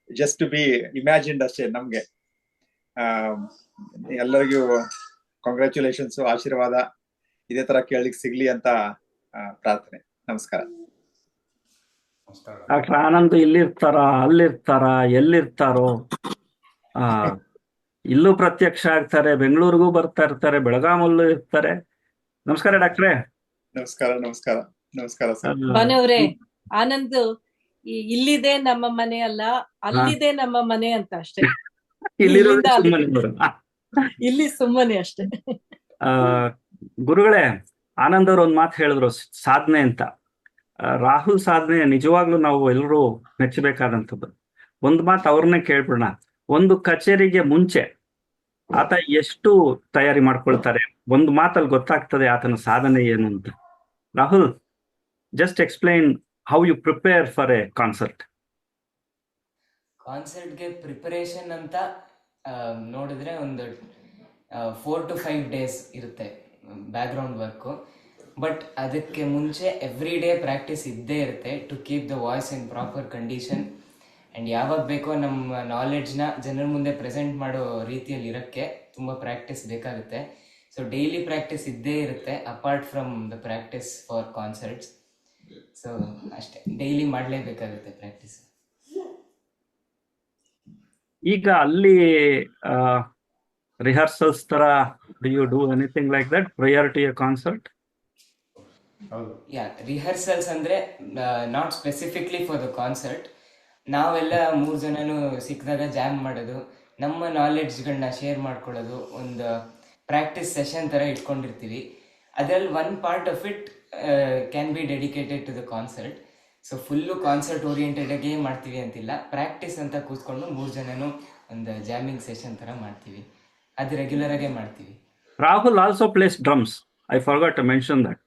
just to be imagined ಅಷ್ಟೇ ನಮ್ಗೆ. ಎಲ್ಲರಿಗೂ ಕಾಂಗ್ರ್ಯಾಚುಲೇಷನ್ಸ್, ಆಶೀರ್ವಾದ ಇದೇ ತರ ಕೇಳಲಿಕ್ಕೆ ಸಿಗ್ಲಿ ಅಂತ ಪ್ರಾರ್ಥನೆ. ನಮಸ್ಕಾರ. ಡಾಕ್ಟರ್ ಆನಂದ್ ಇಲ್ಲಿರ್ತಾರ, ಅಲ್ಲಿರ್ತಾರ, ಎಲ್ಲಿರ್ತಾರೋ, ಇಲ್ಲೂ ಪ್ರತ್ಯಕ್ಷ ಆಗ್ತಾರೆ, ಬೆಂಗಳೂರಿಗೂ ಬರ್ತಾ ಇರ್ತಾರೆ, ಬೆಳಗಾಮಲ್ಲೂ ಇರ್ತಾರೆ. ನಮಸ್ಕಾರ ಡಾಕ್ಟ್ರೇ. ನಮಸ್ಕಾರ ನಮಸ್ಕಾರ ನಮಸ್ಕಾರ ಸರ್. ಮನೆಯವ್ರೆ, ಆನಂದ್ ಇಲ್ಲಿದೆ ನಮ್ಮ ಮನೆ ಅಲ್ಲ, ಅಲ್ಲಿದೆ ನಮ್ಮ ಮನೆ ಅಂತ ಅಷ್ಟೇ. ಇಲ್ಲಿರೋದು ಸುಮ್ಮನೆ. ಇಲ್ಲಿ ಸುಮ್ಮನೆ ಅಷ್ಟೇ. ಗುರುಗಳೇ, ಆನಂದ್ ಅವ್ರು ಒಂದ್ ಮಾತು ಹೇಳಿದ್ರು, ಸಾಧನೆ ಅಂತ. ರಾಹುಲ್ ಸಾಧನೆ ನಿಜವಾಗ್ಲೂ ನಾವು ಎಲ್ಲರೂ ಮೆಚ್ಚಬೇಕಾದಂಥದ್ದು. ಒಂದು ಮಾತು ಅವ್ರನ್ನೇ ಕೇಳ್ಬಿಡೋಣ. ಒಂದು ಕಚೇರಿಗೆ ಮುಂಚೆ ಆತ ಎಷ್ಟು ತಯಾರಿ ಮಾಡ್ಕೊಳ್ತಾರೆ, ಒಂದು ಮಾತಲ್ಲಿ ಗೊತ್ತಾಗ್ತದೆ ಆತನ ಸಾಧನೆ ಏನು ಅಂತ. Rahul, just explain how you prepare for a concert. ಕಾನ್ಸರ್ಟ್ಗೆ ಪ್ರಿಪರೇಷನ್ ಅಂತ ನೋಡಿದ್ರೆ ಒಂದು 4 to 5 days ಇರುತ್ತೆ ಬ್ಯಾಕ್ಗ್ರೌಂಡ್ ವರ್ಕು. ಬಟ್ ಅದಕ್ಕೆ ಮುಂಚೆ ಎವ್ರಿ ಡೇ ಪ್ರಾಕ್ಟೀಸ್ ಇದ್ದೇ ಇರುತ್ತೆ to keep the voice in proper condition. And ಯಾವಾಗ ಬೇಕೋ ನಮ್ಮ ನಾಲೆಡ್ಜ್ನ ಜನರ ಮುಂದೆ ಪ್ರೆಸೆಂಟ್ ಮಾಡೋ ರೀತಿಯಲ್ಲಿ ಇರೋಕ್ಕೆ ತುಂಬ ಪ್ರಾಕ್ಟೀಸ್ ಬೇಕಾಗುತ್ತೆ. ಸೊ ಡೈಲಿ ಪ್ರಾಕ್ಟೀಸ್ ಇದ್ದೇ ಇರುತ್ತೆ apart from the practice for concerts. So ಅಷ್ಟೇ, ಡೈಲಿ ಮಾಡಲೇಬೇಕಾಗುತ್ತೆ ಪ್ರಾಕ್ಟೀಸ್. ಈಗ ಅಲ್ಲಿ ರಿಹರ್ಸಲ್ಸ್ ತರ do you do anything like that prior to a concert? Yeah, rehearsals ಅಂದರೆ not specifically for the concert. ನಾವೆಲ್ಲ 3 ಜನನು ಸಿಕ್ಕಿದಾಗ ಜಾಮ್ ಮಾಡೋದು, ನಮ್ಮ ನಾಲೆಡ್ಜ್ಗಳನ್ನ ಶೇರ್ ಮಾಡ್ಕೊಳ್ಳೋದು, ಒಂದು ಪ್ರಾಕ್ಟೀಸ್ ಸೆಷನ್ ಥರ ಇಟ್ಕೊಂಡಿರ್ತೀವಿ. ಅದರಲ್ಲಿ one part of it can be dedicated to the concert. So full concert ಓರಿಯೆಂಟೆಡಾಗೇ ಮಾಡ್ತೀವಿ ಅಂತಿಲ್ಲ, ಪ್ರಾಕ್ಟೀಸ್ ಅಂತ ಕೂತ್ಕೊಂಡು 3 ಜನನು ಒಂದು ಜಾಮಿಂಗ್ ಸೆಷನ್ ಥರ ಮಾಡ್ತೀವಿ. ಅದು ರೆಗ್ಯುಲರ್ ಆಗೇ ಮಾಡ್ತೀವಿ. Rahul also plays drums. I forgot to mention that.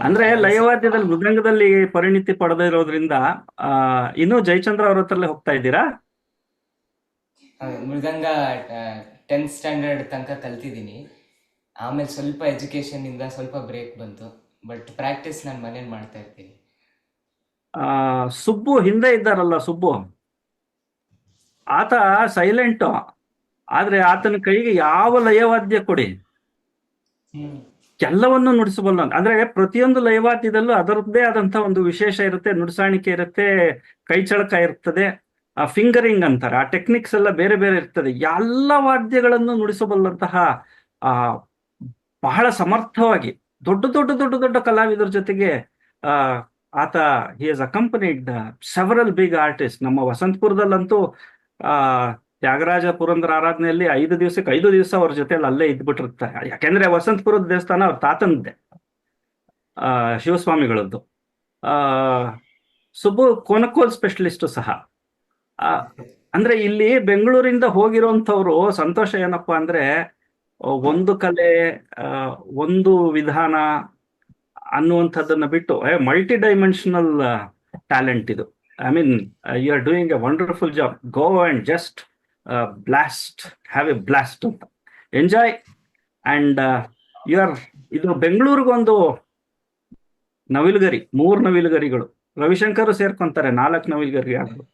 ಅಂದ್ರೆ ಲಯವಾದ್ಯದಲ್ಲಿ ಮೃದಂಗದಲ್ಲಿ ಪರಿಣಿತಿ ಪಡೆದಿರೋದ್ರಿಂದ ಇನ್ನೂ ಜಯಚಂದ್ರ ಅವ್ರ ಹತ್ರಲ್ಲೇ ಹೋಗ್ತಾ ಇದ್ದೀರಾ? ಮೃದಂಗ 10th ಸ್ಟ್ಯಾಂಡರ್ಡ್ ತನಕ ಕಲ್ತಿದ್ದೀನಿ. ಆಮೇಲೆ ಸ್ವಲ್ಪ ಎಜುಕೇಶನ್ ಇಂದ ಸ್ವಲ್ಪ ಬ್ರೇಕ್ ಬಂತು. ಬಟ್ ಪ್ರಾಕ್ಟೀಸ್ ನಾನು ಮನೇಲಿ ಮಾಡ್ತಾ ಇರ್ತೀನಿ. ಸುಬ್ಬು ಹಿಂದೆ ಇದ್ದಾರಲ್ಲ, ಸುಬ್ಬು ಆತ ಸೈಲೆಂಟ್, ಆದ್ರೆ ಆತನ ಕೈಗೆ ಯಾವ ಲಯವಾದ್ಯ ಕೊಡಿ ಎಲ್ಲವನ್ನು ನುಡಿಸಬಲ್ಲ. ಅಂದ್ರೆ ಪ್ರತಿಯೊಂದು ಲಯವಾದ್ಯದಲ್ಲೂ ಅದರದ್ದೇ ಆದಂತಹ ಒಂದು ವಿಶೇಷ ಇರುತ್ತೆ, ನುಡಿಸಾಣಿಕೆ ಇರುತ್ತೆ, ಕೈ ಚಳಕ ಇರ್ತದೆ, ಫಿಂಗರಿಂಗ್ ಅಂತಾರೆ, ಆ ಟೆಕ್ನಿಕ್ಸ್ ಎಲ್ಲ ಬೇರೆ ಬೇರೆ ಇರ್ತದೆ. ಎಲ್ಲ ವಾದ್ಯಗಳನ್ನು ನುಡಿಸಬಲ್ಲಂತಹ ಬಹಳ ಸಮರ್ಥವಾಗಿ ದೊಡ್ಡ ದೊಡ್ಡ ದೊಡ್ಡ ದೊಡ್ಡ ಕಲಾವಿದರ ಜೊತೆಗೆ ಆತ ಹಿ ಹಸ್ ಅಕಂಪನಿಡ್ ಸೆವರಲ್ ಬಿಗ್ ಆರ್ಟಿಸ್ಟ್. ನಮ್ಮ ವಸಂತಪುರದಲ್ಲಂತೂ ಆ ತ್ಯಾಗರಾಜ ಪುರಂದರ ಆರಾಧನೆಯಲ್ಲಿ 5 ದಿವಸ ಅವ್ರ ಜೊತೆಲಿ ಅಲ್ಲೇ ಇದ್ಬಿಟ್ಟಿರ್ತಾರೆ. ಯಾಕೆಂದ್ರೆ ವಸಂತಪುರದ ದೇವಸ್ಥಾನ ಅವ್ರ ತಾತನದ್ದೆ, ಶಿವಸ್ವಾಮಿಗಳದ್ದು. ಆ ಸುಬ್ಬು ಕೊನಕೋಲ್ ಸ್ಪೆಷಲಿಸ್ಟ್ ಸಹ. ಆ, ಅಂದ್ರೆ ಇಲ್ಲಿ ಬೆಂಗಳೂರಿಂದ ಹೋಗಿರೋಂಥವ್ರು ಸಂತೋಷ ಏನಪ್ಪಾ ಅಂದ್ರೆ, ಒಂದು ಕಲೆ, ಆ, ಒಂದು ವಿಧಾನ ಅನ್ನುವಂಥದ್ದನ್ನ ಬಿಟ್ಟು ಮಲ್ಟಿ ಡೈಮೆನ್ಷನಲ್ ಟ್ಯಾಲೆಂಟ್ ಇದು. I mean, you are doing a wonderful job. Go and just blast, have a blast ಅಂತ ಎಂಜಾಯ್. ಅಂಡ್ ಯು ಆರ್, ಇದು ಬೆಂಗಳೂರಿಗೊಂದು ನವಿಲುಗರಿ, 3 ನವಿಲುಗರಿಗಳು. ರವಿಶಂಕರ್ ಸೇರ್ಕೊಂತಾರೆ, 4 ನವಿಲುಗರಿ ಆಗ್ಬೋದು.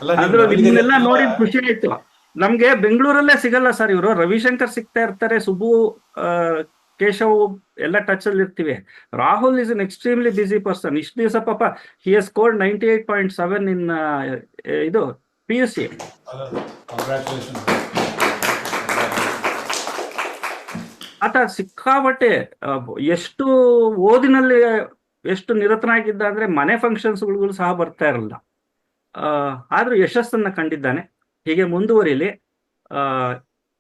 ಅಲ್ಲ, ನೀವು ಆದ್ರೂ ನವಿಲಿಗೆ ನಿಮ್ಮನ್ನೆಲ್ಲ ಎಲ್ಲ- ನೋಡಿ ಖುಷಿ ಆಯ್ತು. ನಮ್ಗೆ ಬೆಂಗಳೂರಲ್ಲೇ ಸಿಗಲ್ಲ ಸರ್ ಇವರು. ರವಿಶಂಕರ್ ಸಿಗ್ತಾ ಇರ್ತಾರೆ, ಸುಬ್ಬು, ಕೇಶವ್ ಎಲ್ಲ ಟಚ್ ಅಲ್ಲಿ ಇರ್ತೀವಿ. Rahul is an extremely busy person. ಇಷ್ಟು ದಿವಸ ಪಾಪ ಹಿ ಹಸ್ ಸ್ಕೋರ್ಡ್ 98.7 ಇನ್ ಇದು PUC. Congratulations. ಆತ ಸಿಕ್ಕಾಬಟ್ಟೆ ಎಷ್ಟು ಓದಿನಲ್ಲಿ ಎಷ್ಟು ನಿರತನಾಗಿದ್ದ ಅಂದ್ರೆ ಮನೆ ಫಂಕ್ಷನ್ಸ್ಗಳಿಗೂ ಸಹ ಬರ್ತಾ ಇರಲ್ಲ. ಆದ್ರೂ ಯಶಸ್ಸನ್ನ ಕಂಡಿದ್ದಾನೆ. ಹೀಗೆ ಮುಂದುವರಿಲಿ.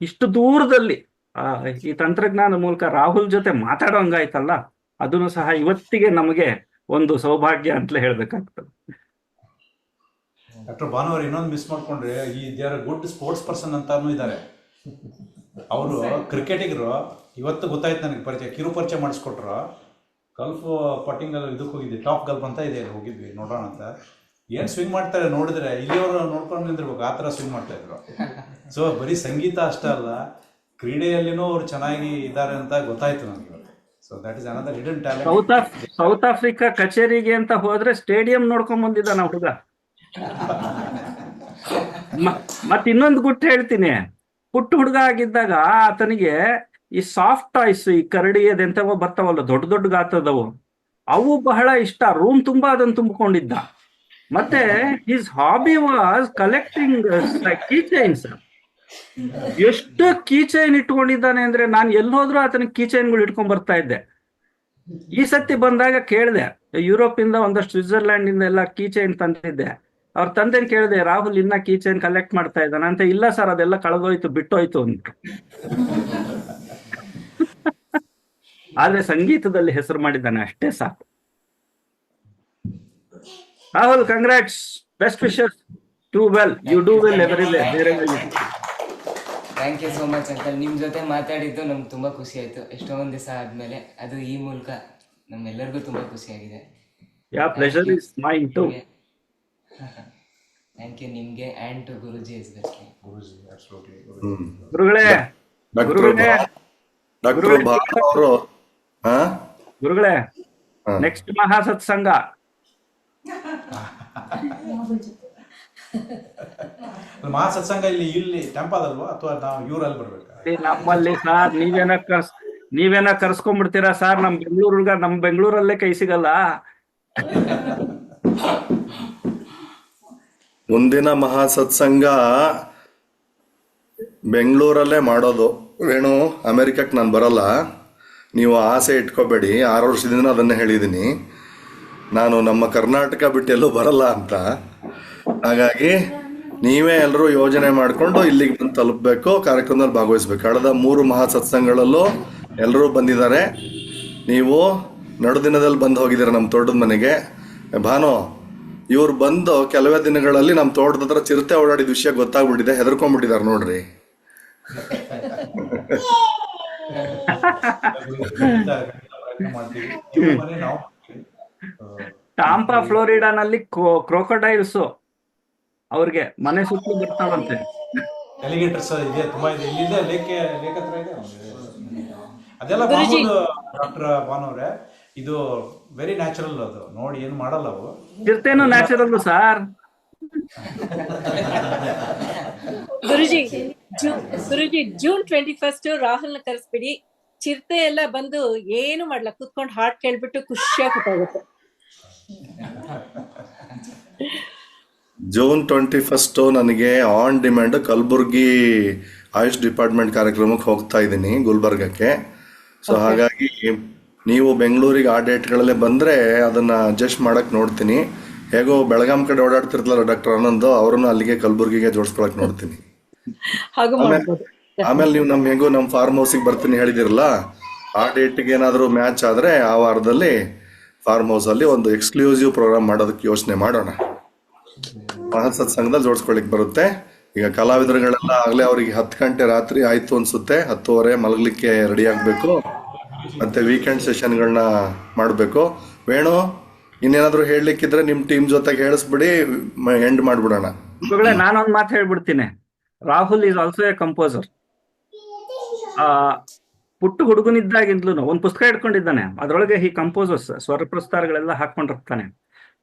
ಇಷ್ಟು ದೂರದಲ್ಲಿ ಈ ತಂತ್ರಜ್ಞಾನ ಮೂಲಕ ರಾಹುಲ್ ಜೊತೆ ಮಾತಾಡೋ ಹಂಗಾಯ್ತಲ್ಲ, ಅದನ್ನು ಸಹ ಇವತ್ತಿಗೆ ನಮಗೆ ಒಂದು ಸೌಭಾಗ್ಯ ಅಂತಲೇ ಹೇಳ್ಬೇಕಾಗ್ತದೆ. ಡಾಕ್ಟರ್ ಭಾನು ಅವ್ರು ಇನ್ನೊಂದು ಮಿಸ್ ಮಾಡ್ಕೊಂಡ್ರೆ, ಈ they are good sports person ಅಂತಾನು ಇದ್ದಾರೆ. ಅವರು ಕ್ರಿಕೆಟಿಗರು. ಇವತ್ತು ಗೊತ್ತಾಯ್ತು ನನಗೆ ಪರಿಚಯ, ಕಿರು ಪರಿಚಯ ಮಾಡಿಸ್ಕೊಟ್ರು. ಗಲ್ಫ್ ಪಟ್ಟಿಂಗಲ್ಲಿ ಇದಕ್ಕೆ ಹೋಗಿದ್ವಿ, ಟಾಪ್ ಗಲ್ಫ್ ಅಂತ ಇದೆ, ಅಲ್ಲಿ ಹೋಗಿದ್ವಿ ನೋಡೋಣ ಅಂತ. ಏನು ಸ್ವಿಂಗ್ ಮಾಡ್ತಾರೆ ನೋಡಿದ್ರೆ, ಇಲ್ಲಿಯವರು ನೋಡ್ಕೊಂಡು ನಿಂದಿರ್ಬೇಕು, ಆ ಥರ ಸ್ವಿಂಗ್ ಮಾಡ್ತಾ ಇದ್ರು. ಸೊ ಬರೀ ಸಂಗೀತ ಅಷ್ಟೇ ಅಲ್ಲ, ಕ್ರೀಡೆಯಲ್ಲಿನೂ ಅವ್ರು ಚೆನ್ನಾಗಿ ಇದ್ದಾರೆ ಅಂತ ಗೊತ್ತಾಯ್ತು ನನಗೆ ಇವತ್ತು. So that is another hidden talent. South Africa ಕಚೇರಿಗೆ ಅಂತ ಹೋದ್ರೆ ಸ್ಟೇಡಿಯಂ ನೋಡ್ಕೊಂಡ್ ಬಂದಿದ್ದ ನಾವು ಹುಡುಗ. ಮತ್ ಇನ್ನೊಂದು ಗುಟ್ಟು ಹೇಳ್ತೀನಿ. ಪುಟ್ಟ ಹುಡುಗ ಆಗಿದ್ದಾಗ ಆತನಿಗೆ ಈ ಸಾಫ್ಟ್ ಟಾಯ್ಸ್, ಈ ಕರಡಿ ಅದೆಂತವೋ ಬರ್ತಾವಲ್ಲ ದೊಡ್ಡ ದೊಡ್ಡ ಗಾತ್ರದವು, ಅವು ಬಹಳ ಇಷ್ಟ. ರೂಮ್ ತುಂಬಾ ಅದನ್ನ ತುಂಬಿಕೊಂಡಿದ್ದ. ಮತ್ತೆ his hobby was collecting key chains. ಎಷ್ಟು ಕೀ ಚೈನ್ ಇಟ್ಕೊಂಡಿದ್ದಾನೆ ಅಂದ್ರೆ, ನಾನು ಎಲ್ಲಿ ಹೋದ್ರೂ ಆತನಿಗೆ ಕೀ ಚೈನ್ಗಳು ಇಟ್ಕೊಂಡ್ ಬರ್ತಾ ಇದ್ದೆ. ಈ ಸತಿ ಬಂದಾಗ ಕೇಳಿದೆ, ಯುರೋಪ್ ಇಂದ ಒಂದಷ್ಟು ಸ್ವಿಟ್ಜರ್ಲ್ಯಾಂಡ್ ಇಂದ ಎಲ್ಲ ಕೀ ಚೈನ್ ತಂದಿದ್ದೆ. ಅವ್ರ ತಂದೆನ್ ಕೇಳಿದೆ, ರಾಹುಲ್ ಇನ್ನ ಕೀ ಚೈನ್ ಕಲೆಕ್ಟ್ ಮಾಡ್ತಾ ಇದ್ದಾನೆ ಅಂತ. ಇಲ್ಲ ಸರ್, ಅದೆಲ್ಲ ಕಳೆದೋಯ್ತು, ಬಿಟ್ಟೋಯ್ತು ಅಂತ. ಆದ್ರೆ ಸಂಗೀತದಲ್ಲಿ ಹೆಸರು ಮಾಡಿದ್ದಾನೆ, ಅಷ್ಟೇ ಸಾಕು. Rahul, congrats, best wishes, do well, you do well every way. Thank you so much uncle. ನಿಮ್ಮ ಜೊತೆ ಮಾತಾಡಿದ್ದು ನಮ್ಗೆ ತುಂಬ ಖುಷಿ ಆಯಿತು. ಎಷ್ಟೊಂದು ದಿವಸ ಆದಮೇಲೆ, ಅದು ಈ ಮೂಲಕ ನಮ್ಮೆಲ್ಲರಿಗೂ ತುಂಬ ಖುಷಿಯಾಗಿದೆ. Yeah, pleasure is mine too. Thank you ನಿಮಗೆ and to Guruji especially. Guruji, absolutely. ಗುರುಗಳೇ, ಡಾಕ್ಟರ್ ಭಾನು ಅವರು ಗುರುಗಳೇ, ನೆಕ್ಸ್ಟ್ ಮಹಾ ಸತ್ಸಂಗ ಮಹಾ ಸತ್ಸಂಗ ಇಲ್ಲಿ ಟೆಂಪಲ್ಲ್ವಾ, ಅಥವಾ ನಾವು ಯೂರಲ್ಲಿ ಬರ್ಬೇಕಾ? ನಮ್ಮಲ್ಲಿ ಸಾರ್, ನೀವೇನ ಕರ್ಸ್ಕೊಂಡ್ಬಿಡ್ತೀರಾ ಸಾರ್? ನಮ್ ಬೆಂಗಳೂರಲ್ಲೇ ಕೈ ಸಿಗಲ್ಲ. ಮುಂದಿನ ಮಹಾ ಸತ್ಸಂಗ ಬೆಂಗಳೂರಲ್ಲೇ ಮಾಡೋದು. ವೇಣು, ಅಮೆರಿಕಕ್ಕೆ ನಾನು ಬರಲ್ಲ, ನೀವು ಆಸೆ ಇಟ್ಕೋಬೇಡಿ. 6 ವರ್ಷದಿಂದ ಅದನ್ನೇ ಹೇಳಿದ್ದೀನಿ, ನಾನು ನಮ್ಮ ಕರ್ನಾಟಕ ಬಿಟ್ಟು ಎಲ್ಲೂ ಬರಲ್ಲ ಅಂತ. ಹಾಗಾಗಿ ನೀವೇ ಎಲ್ಲರೂ ಯೋಜನೆ ಮಾಡಿಕೊಂಡು ಇಲ್ಲಿಗೆ ಬಂದು ತಲುಪಬೇಕು, ಕಾರ್ಯಕ್ರಮದಲ್ಲಿ ಭಾಗವಹಿಸ್ಬೇಕು. ಕಳೆದ 3 ಮಹಾ ಸತ್ಸಂಗಗಳಲ್ಲೂ ಎಲ್ಲರೂ ಬಂದಿದ್ದಾರೆ. ನೀವು ನಡುದಿನದಲ್ಲಿ ಬಂದು ಹೋಗಿದ್ದೀರ ನಮ್ಮ ತೋಟದ ಮನೆಗೆ. ಭಾನು, ಇವ್ರು ಬಂದು ಕೆಲವೇ ದಿನಗಳಲ್ಲಿ ನಮ್ಮ ತೋಟದ ಹತ್ರ ಚಿರತೆ ಓಡಾಡಿದ ವಿಷಯ ಗೊತ್ತಾಗ್ಬಿಟ್ಟಿದೆ, ಹೆದರ್ಕೊಂಡ್ಬಿಟ್ಟಿದ್ದಾರೆ ನೋಡ್ರಿ. ಟಾಂಪಾ ಫ್ಲೋರಿಡಾನಲ್ಲಿ ಕ್ರೋಕೊಡೈಲ್ಸ್ ಅವ್ರಿಗೆ ಮನೆ ಸುತ್ತಲೂ ಬರ್ತಾವಂತೆ. ಎಲಿಗೇಟರ್ಸ್ ಇದೆ, ತುಂಬಾ ಇದೆ. ಇಲ್ಲಿಂದ ಲೇಕ್ ಹತ್ರ ಇದೆ. ಅದೆಲ್ಲ ಮಾಮೂಲು ಡಾಕ್ಟರ್ ಭಾನುವ್ರೆ. ಇದು ವೆರಿ ನ್ಯಾಚುರಲ್, ಅದು ನೋಡಿ ಏನು ಮಾಡಲ್ಲ ಅವು. ಚಿರತೆನೂ ನ್ಯಾಚುರಲ್ ಸಾರ್. ಗುರುಜಿ, ಜೂನ್ 21 ರಾಹುಲ್ನ ಕರೆಸ್ಬಿಡಿ. ಚಿರತೆ ಎಲ್ಲ ಬಂದು ಏನು ಮಾಡ್ಲಾ, ಕುತ್ಕೊಂಡು ಹಾಡ್ ಕೇಳ್ಬಿಟ್ಟು ಖುಷಿಯಾಗಿ ಕೂತಾಗುತ್ತೆ. ಜೂನ್ 21 ನನಗೆ on demand Kalaburagi AYUSH department ಕಾರ್ಯಕ್ರಮಕ್ಕೆ ಹೋಗ್ತಾ ಇದ್ದೀನಿ, ಗುಲ್ಬರ್ಗಕ್ಕೆ. ಸೊ ಹಾಗಾಗಿ ನೀವು ಬೆಂಗಳೂರಿಗೆ ಆ ಡೇಟ್ಗಳಲ್ಲೇ ಬಂದರೆ ಅದನ್ನು ಅಡ್ಜಸ್ಟ್ ಮಾಡೋಕ್ಕೆ ನೋಡ್ತೀನಿ. ಹೇಗೋ ಬೆಳಗಾಂ ಕಡೆ ಓಡಾಡ್ತಿರ್ತಾರಲ್ಲ ಡಾಕ್ಟರ್ ಆನಂದ್, ಅವ್ರನ್ನ ಅಲ್ಲಿಗೆ ಕಲಬುರ್ಗಿಗೆ ಜೋಡಿಸ್ಕೊಳಕ್ಕೆ ನೋಡ್ತೀನಿ. ಹಾಗೂ ಮಾಡ್ಬೋದು. ಆಮೇಲೆ ನೀವು ಹೇಗೋ ನಮ್ಮ ಫಾರ್ಮ್ ಹೌಸಿಗೆ ಬರ್ತೀನಿ ಹೇಳಿದಿರಲ್ಲ, ಆ ಡೇಟಿಗೆ ಏನಾದರೂ ಮ್ಯಾಚ್ ಆದರೆ ಆ ವಾರದಲ್ಲಿ ಫಾರ್ಮ್ ಹೌಸಲ್ಲಿ ಒಂದು ಎಕ್ಸ್ಕ್ಲೂಸಿವ್ ಪ್ರೋಗ್ರಾಮ್ ಮಾಡೋದಕ್ಕೆ ಯೋಚನೆ ಮಾಡೋಣ. ಮಹತ್ ಸತ್ಸಂಗದಲ್ಲಿ ಜೋಡಿಸ್ಕೊಳ್ಳಿಕ್ಕೆ ಬರುತ್ತೆ. ಈಗ ಕಲಾವಿದರುಗಳೆಲ್ಲ ಆಗಲೇ ಅವ್ರಿಗೆ 10 ಗಂಟೆ ರಾತ್ರಿ ಆಯಿತು ಅನಿಸುತ್ತೆ, 10:30 ಮಲಗಲಿಕ್ಕೆ ರೆಡಿ ಆಗಬೇಕು. ಮತ್ತು ವೀಕೆಂಡ್ ಸೆಷನ್ಗಳನ್ನ ಮಾಡಬೇಕು. ವೇಣು, ಇನ್ನೇನಾದರೂ ಹೇಳಲಿಕ್ಕಿದ್ರೆ ನಿಮ್ಮ ಟೀಮ್ ಜೊತೆಗೆ ಹೇಳಿಸ್ಬಿಡಿ, ಎಂಡ್ ಮಾಡಿಬಿಡೋಣ. ನಾನೊಂದು ಮಾತು ಹೇಳ್ಬಿಡ್ತೀನಿ. Rahul is also a composer. ಪುಟ್ಟು ಹುಡುಗನಿದ್ದಾಗಿಂದಲೂ ಒಂದು ಪುಸ್ತಕ ಇಟ್ಕೊಂಡಿದ್ದಾನೆ, ಅದರೊಳಗೆ ಈ ಕಂಪೋಸರ್ಸ್ ಸ್ವರಪ್ರಸ್ತಾರಗಳೆಲ್ಲ ಹಾಕೊಂಡಿರ್ತಾನೆ.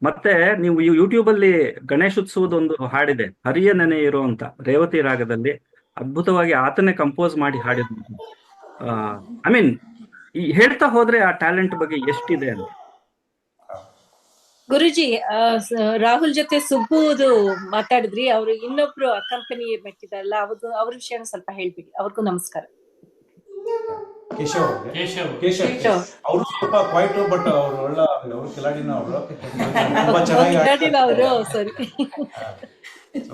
ಮತ್ತೆ ನೀವು ಯೂಟ್ಯೂಬ್ ಅಲ್ಲಿ ಗಣೇಶೋತ್ಸವದ ಒಂದು ಹಾಡಿದೆ, ಹರಿಯ ನೆನೆಯಿರೋ ಅಂತ, ರೇವತಿ ರಾಗದಲ್ಲಿ ಅದ್ಭುತವಾಗಿ ಆತನೇ ಕಂಪೋಸ್ ಮಾಡಿ ಹಾಡಿದ್ದು. ಐ ಮೀನ್, ಈ ಹೇಳ್ತಾ ಹೋದ್ರೆ ಆ ಟ್ಯಾಲೆಂಟ್ ಬಗ್ಗೆ ಎಷ್ಟಿದೆ ಅಂತ. ಗುರುಜಿ, ರಾಹುಲ್ ಜೊತೆ ಸುಬ್ಬುದು ಮಾತಾಡಿದ್ರಿ, ಅವರು ಇನ್ನೊಬ್ರು ಅಕಂಪನಿ ಮೆಟ್ಟಿದಾರಲ್ಲ, ಅವ್ರ ವಿಷಯನ ಸ್ವಲ್ಪ ಹೇಳ್ಬಿಡಿ. ಅವ್ರಿಗೂ ನಮಸ್ಕಾರ. ಕೇಶವ್ ಅವರು ಸ್ವಲ್ಪ ಕ್ವೈಟ್, ಬಟ್ ಅವ್ರು ಒಳ್ಳೆ ಅವ್ರು ಕಿಲಾಡಿನ ಅವರು ತುಂಬಾ ಚೆನ್ನಾಗಿ ಅವರು ಸರಿ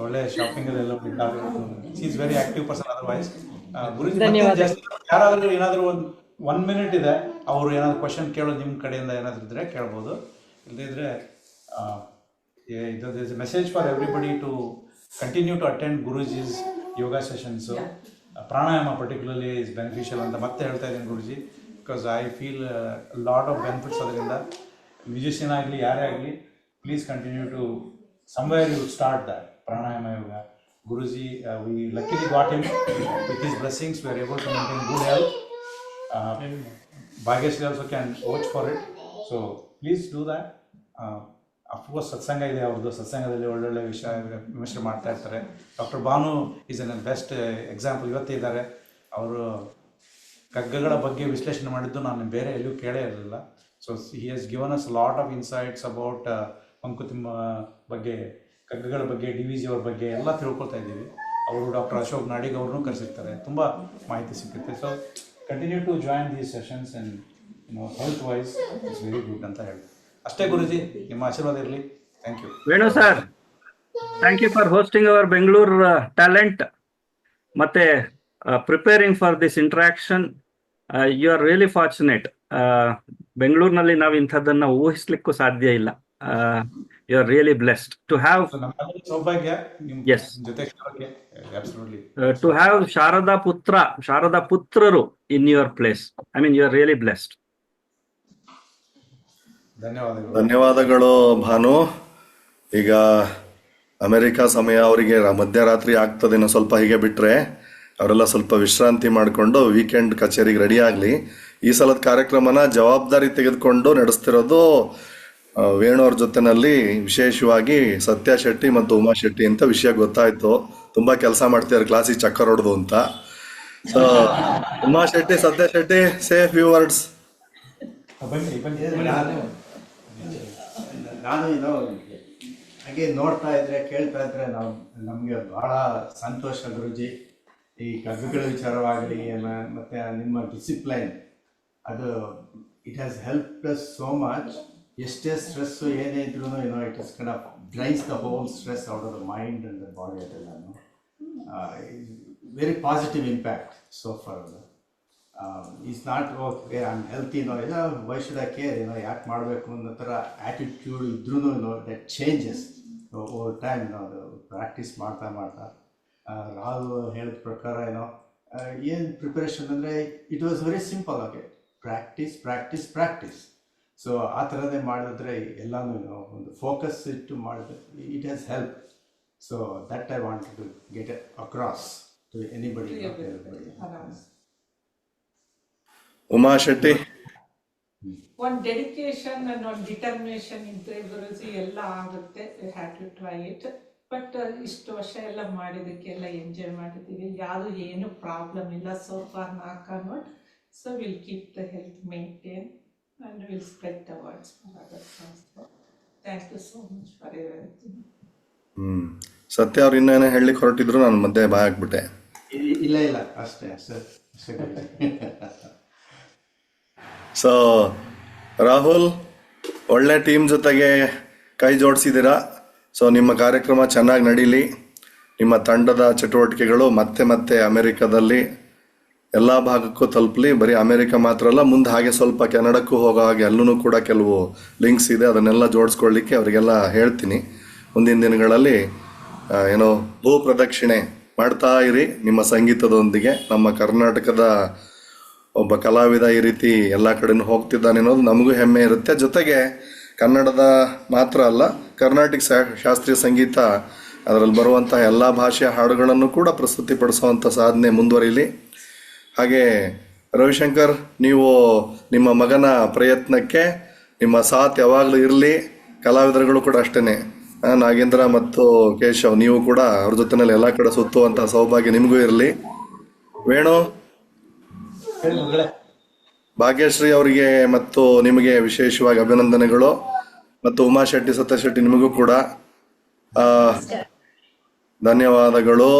ಒಳ್ಳೆ ಶಾಪಿಂಗ್ ಅಲ್ಲೆಲ್ಲ is very active person. Otherwise Guruji ಯಾರಾದ್ರೂ ಏನಾದ್ರು ಒನ್ ಮಿನಿಟ್ ಇದೆ, ಅವ್ರು ಏನಾದ್ರು ಕ್ವಶನ್ ಕೇಳೋದು ನಿಮ್ಮ ಕಡೆಯಿಂದ ಏನಾದ್ರು ಇದ್ರೆ ಕೇಳ್ಬೋದು. ಇಲ್ಲದಿದ್ರೆ ಇದು message for everybody to continue to attend Guruji's yoga sessions. Pranayama particularly is beneficial ಅಂತ ಮತ್ತೆ ಹೇಳ್ತಾ ಇದ್ದೀನಿ Guruji, because I feel lot of benefits ಅದರಿಂದ. ಮ್ಯೂಸಿಷಿಯನ್ ಆಗಲಿ ಯಾರೇ ಆಗಲಿ, please continue to somewhere you start that pranayama yoga. Guruji, we luckily got him with his blessings. We are able to maintain good health. Bhagyashree also can vouch for it. So please do that. Of course, satsanga ಇದೆ ಅವ್ರದ್ದು. ಸತ್ಸಂಗದಲ್ಲಿ ಒಳ್ಳೊಳ್ಳೆ ವಿಷಯ ವಿಮರ್ಶೆ ಮಾಡ್ತಾ ಇರ್ತಾರೆ. Doctor Bhanu is an best example. ಇವತ್ತೇ ಇದ್ದಾರೆ. ಅವರು ಕಗ್ಗಗಳ ಬಗ್ಗೆ ವಿಶ್ಲೇಷಣೆ ಮಾಡಿದ್ದು ನಾನು ಬೇರೆ ಎಲ್ಲೂ ಕೇಳೇ ಇರಲಿಲ್ಲ. So he has given us lot of insights about Mankutimma ಬಗ್ಗೆ, ಕಗ್ಗಗಳ ಬಗ್ಗೆ, DVG ಅವ್ರ ಬಗ್ಗೆ ಎಲ್ಲ ತಿಳ್ಕೊಳ್ತಾ ಇದ್ದೀವಿ. ಅವರು ಡಾಕ್ಟರ್ ಅಶೋಕ್ ನಾಡಿಗ್ ಅವ್ರನ್ನೂ ಕರೆಸಿರ್ತಾರೆ, ತುಂಬ ಮಾಹಿತಿ ಸಿಗುತ್ತೆ. So continue to join these sessions and health wise it's very good ಅಂತ ಹೇಳಿ ಅಷ್ಟೇ. ಗುರುಜಿ, ನಿಮ್ಮ ಆಶೀರ್ವಾದ ಇರಲಿ. ಥ್ಯಾಂಕ್ ಯು. Venu sir, thank you for hosting our Bengaluru talent ಮತ್ತೆ preparing for this interaction. You are really fortunate. ಬೆಂಗಳೂರಿನಲ್ಲಿ ನಾವು ಇಂಥದ್ದನ್ನ ಊಹಿಸ್ಲಿಕ್ಕೂ ಸಾಧ್ಯ ಇಲ್ಲ. You are really blessed to have yes to have Sharada Putraru in your place. I mean, you are really blessed. ಧನ್ಯವಾದಗಳು ಭಾನು. ಈಗ ಅಮೆರಿಕ ಸಮಯ ಅವರಿಗೆ ಮಧ್ಯರಾತ್ರಿ ಆಗ್ತದೇನೋ, ಸ್ವಲ್ಪ ಹೀಗೆ ಬಿಟ್ಟರೆ ಅವರೆಲ್ಲ ಸ್ವಲ್ಪ ವಿಶ್ರಾಂತಿ ಮಾಡಿಕೊಂಡು ವೀಕೆಂಡ್ ಕಚೇರಿಗೆ ರೆಡಿ ಆಗಲಿ. ಈ ಸಲದ ಕಾರ್ಯಕ್ರಮನ ಜವಾಬ್ದಾರಿ ತೆಗೆದುಕೊಂಡು ನಡೆಸ್ತಿರೋದು ವೇಣುವ್ರ ಜೊತೆನಲ್ಲಿ, ವಿಶೇಷವಾಗಿ ಸತ್ಯ ಶೆಟ್ಟಿ ಮತ್ತು ಉಮಾ ಶೆಟ್ಟಿ ಅಂತ ವಿಷಯ ಗೊತ್ತಾಯ್ತು. ತುಂಬಾ ಕೆಲಸ ಮಾಡ್ತಿದ್ದಾರೆ ಕ್ಲಾಸಿಗೆ ಚಕ್ಕರ್ ಹೊಡೆದು ಅಂತ. ಸೊ ಉಮಾ ಶೆಟ್ಟಿ, ಸತ್ಯ ಶೆಟ್ಟಿ, ಸೇ ಫ್ಯೂ ವರ್ಡ್ಸ್. ನಾನು ಹಾಗೆ ನೋಡ್ತಾ ಇದ್ರೆ, ಕೇಳ್ತಾ ಇದ್ರೆ ನಮಗೆ ಬಹಳ ಸಂತೋಷ ಗುರುಜಿ. ಈ ಕಗ್ಗಗಳ ವಿಚಾರವಾಗಲಿ ಮತ್ತೆ ನಿಮ್ಮ ಡಿಸಿಪ್ಲೈನ್, ಅದು it has helped us so much. ಎಷ್ಟೇ ಸ್ಟ್ರೆಸ್ಸು ಏನೇ ಇದ್ರೂ it is kind of drives the whole stress out of the mind and the body. ಅದೆಲ್ಲನು very positive impact so far. Is not okay I am healthy ಇಲ್ಲ ವೈ ಶುಡ್ ಐ ಕೇರ್, ಯಾಕೆ ಮಾಡಬೇಕು ಅನ್ನೋ ಥರ ಆ್ಯಟಿಟ್ಯೂಡ್ ಇದ್ರೂ ದಟ್ ಚೇಂಜಸ್ ಓವರ್ ಟೈಮ್. ಅದು ಪ್ರಾಕ್ಟೀಸ್ ಮಾಡ್ತಾ ಮಾಡ್ತಾ ರಾಹುಲ್ ಹೇಳಿದ ಪ್ರಕಾರ ಏನು ಪ್ರಿಪರೇಷನ್ ಅಂದರೆ it was very simple. Okay, practice practice practice. So ಆ ಥರದೇ ಮಾಡಿದ್ರೆ ಎಲ್ಲನೂ ಒಂದು ಫೋಕಸ್ ಇಟ್ಟು ಮಾಡಿದ್ರೆ it has help. So that I want to get across to anybody. Uma Shetty, ಒಂದು ಡೆಡಿಕೇಶನ್ ಅಂಡ್ ಒಂದು ಡಿಟರ್ಮಿನೇಷನ್ ಇದ್ರೆ ಗುರುಜಿ ಎಲ್ಲ ಆಗುತ್ತೆ. We have to try it. But ಇಷ್ಟು ವರ್ಷ ಎಲ್ಲ ಮಾಡಿದ್ದಕ್ಕೆಲ್ಲ ಎಂಜಾಯ್ ಮಾಡಿದ್ದೀವಿ. ಯಾವುದು ಏನು ಪ್ರಾಬ್ಲಮ್ ಇಲ್ಲ so far, knock on wood. So will keep the health maintain and we'll spread the words for others also. Thank you so much for everything. ಸತ್ಯ ಅವ್ರು ಇನ್ನೇನೋ ಹೇಳಲಿಕ್ಕೆ ಹೊರಟಿದ್ರು, ನಾನು ಮಧ್ಯೆ ಬಾಯ್ ಹಾಕ್ಬಿಟ್ಟೆ. ಇಲ್ಲ ಅಷ್ಟೇ. ಸೊ ರಾಹುಲ್, ಒಳ್ಳೆ ಟೀಮ್ ಜೊತೆಗೆ ಕೈ ಜೋಡಿಸಿದ್ದೀರಾ. ಸೊ ನಿಮ್ಮ ಕಾರ್ಯಕ್ರಮ ಚೆನ್ನಾಗಿ ನಡೀಲಿ. ನಿಮ್ಮ ತಂಡದ ಚಟುವಟಿಕೆಗಳು ಮತ್ತೆ ಮತ್ತೆ ಅಮೆರಿಕದಲ್ಲಿ ಎಲ್ಲ ಭಾಗಕ್ಕೂ ತಲುಪಲಿ. ಬರೀ ಅಮೆರಿಕ ಮಾತ್ರ ಅಲ್ಲ, ಮುಂದೆ ಹಾಗೆ ಸ್ವಲ್ಪ ಕೆನಡಕ್ಕೂ ಹೋಗೋ ಹಾಗೆ ಅಲ್ಲೂ ಕೂಡ ಕೆಲವು ಲಿಂಕ್ಸ್ ಇದೆ, ಅದನ್ನೆಲ್ಲ ಜೋಡಿಸ್ಕೊಳ್ಳಿಕ್ಕೆ ಅವರಿಗೆಲ್ಲ ಹೇಳ್ತೀನಿ. ಮುಂದಿನ ದಿನಗಳಲ್ಲಿ ಭೂ ಪ್ರದಕ್ಷಿಣೆ ಮಾಡ್ತಾ ಇರಿ ನಿಮ್ಮ ಸಂಗೀತದೊಂದಿಗೆ. ನಮ್ಮ ಕರ್ನಾಟಕದ ಒಬ್ಬ ಕಲಾವಿದ ಈ ರೀತಿ ಎಲ್ಲ ಕಡೆನೂ ಹೋಗ್ತಿದ್ದಾನೆ ಅನ್ನೋದು ನಮಗೂ ಹೆಮ್ಮೆ ಇರುತ್ತೆ. ಜೊತೆಗೆ ಕನ್ನಡದ ಮಾತ್ರ ಅಲ್ಲ, ಕರ್ನಾಟಕ ಶಾಸ್ತ್ರೀಯ ಸಂಗೀತ ಅದರಲ್ಲಿ ಬರುವಂಥ ಎಲ್ಲ ಭಾಷೆಯ ಹಾಡುಗಳನ್ನು ಕೂಡ ಪ್ರಸ್ತುತಿಪಡಿಸುವಂಥ ಸಾಧನೆ ಮುಂದುವರಿಲಿ. ಹಾಗೆ ರವಿಶಂಕರ್, ನೀವು ನಿಮ್ಮ ಮಗನ ಪ್ರಯತ್ನಕ್ಕೆ ನಿಮ್ಮ ಸಾಥ್ ಯಾವಾಗಲೂ ಇರಲಿ. ಕಲಾವಿದರುಗಳು ಕೂಡ ಅಷ್ಟೇ, ನಾಗೇಂದ್ರ ಮತ್ತು ಕೇಶವ್, ನೀವು ಕೂಡ ಅವ್ರ ಜೊತೆನಲ್ಲಿ ಎಲ್ಲ ಕಡೆ ಸುತ್ತುವಂಥ ಸೌಭಾಗ್ಯ ನಿಮಗೂ ಇರಲಿ. ವೇಣು, ಭಾಗ್ಯಶ್ರೀ ಅವರಿಗೆ ಮತ್ತು ನಿಮಗೆ ವಿಶೇಷವಾಗಿ ಅಭಿನಂದನೆಗಳು. ಮತ್ತು ಉಮಾಶೆಟ್ಟಿ, ಸತ್ಯಶೆಟ್ಟಿ, ನಿಮಗೂ ಕೂಡ ಧನ್ಯವಾದಗಳು.